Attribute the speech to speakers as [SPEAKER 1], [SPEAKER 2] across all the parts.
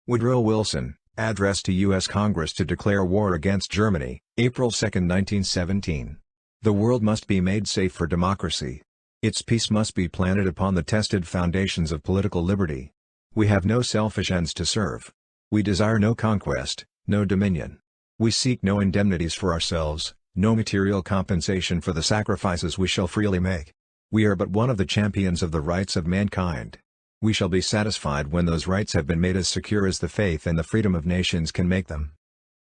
[SPEAKER 1] Woodrow Wilson, Address to U.S. Congress to declare war against Germany, April 2, 1917. The world must be made safe for democracy. Its peace must be planted upon the tested foundations of political liberty. We have no selfish ends to serve. We desire no conquest, no dominion. We seek no indemnities for ourselves, no material compensation for the sacrifices we shall freely make. We are but one of the champions of the rights of mankind. We shall be satisfied when those rights have been made as secure as the faith and the freedom of nations can make them.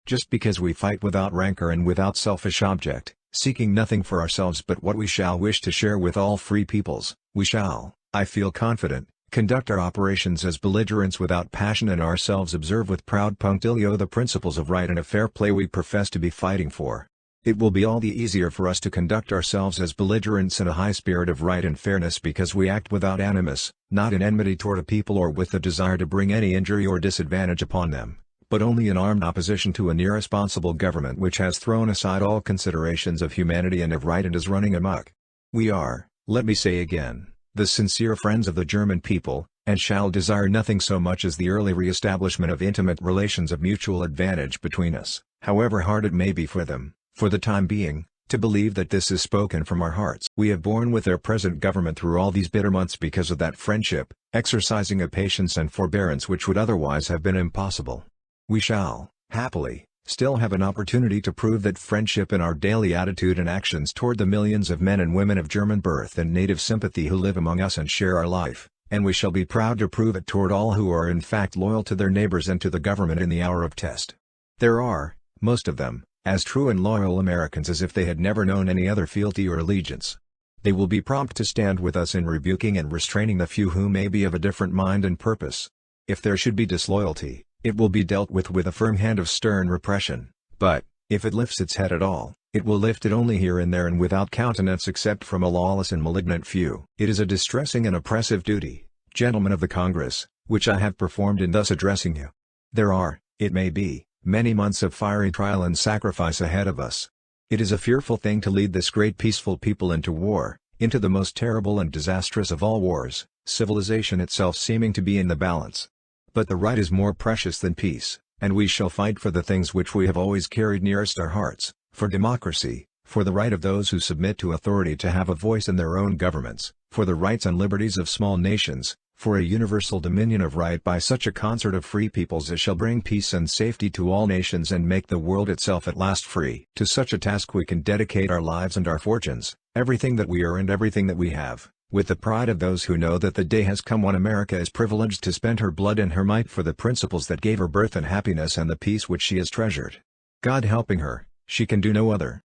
[SPEAKER 1] Just because we fight without rancor and without selfish object, seeking nothing for ourselves but what we shall wish to share with all free peoples, we shall, I feel confident, conduct our operations as belligerents without passion and ourselves observe with proud punctilio the principles of right and of fair play we profess to be fighting for. It will be all the easier for us to conduct ourselves as belligerents in a high spirit of right and fairness because we act without animus, not in enmity toward a people or with the desire to bring any injury or disadvantage upon them, but only in armed opposition to an irresponsible government which has thrown aside all considerations of humanity and of right and is running amok. We are, let me say again, the sincere friends of the German people, and shall desire nothing so much as the early re-establishment of intimate relations of mutual advantage between us, however hard it may be for them, for the time being, to believe that this is spoken from our hearts. We have borne with their present government through all these bitter months because of that friendship, exercising a patience and forbearance which would otherwise have been impossible. We shall, happily, still have an opportunity to prove that friendship in our daily attitude and actions toward the millions of men and women of German birth and native sympathy who live among us and share our life, and we shall be proud to prove it toward all who are in fact loyal to their neighbors and to the government in the hour of test. There are, most of them, as true and loyal Americans as if they had never known any other fealty or allegiance. They will be prompt to stand with us in rebuking and restraining the few who may be of a different mind and purpose. If there should be disloyalty, it will be dealt with a firm hand of stern repression, but, if it lifts its head at all, it will lift it only here and there and without countenance except from a lawless and malignant few. It is a distressing and oppressive duty, gentlemen of the Congress, which I have performed in thus addressing you. There are, it may be, many months of fiery trial and sacrifice ahead of us. It is a fearful thing to lead this great peaceful people into war, into the most terrible and disastrous of all wars, civilization itself seeming to be in the balance. But the right is more precious than peace, and we shall fight for the things which we have always carried nearest our hearts, for democracy, for the right of those who submit to authority to have a voice in their own governments, for the rights and liberties of small nations, for a universal dominion of right by such a concert of free peoples as shall bring peace and safety to all nations and make the world itself at last free. To such a task we can dedicate our lives and our fortunes, everything that we are and everything that we have, with the pride of those who know that the day has come when America is privileged to spend her blood and her might for the principles that gave her birth and happiness and the peace which she has treasured. God helping her, she can do no other.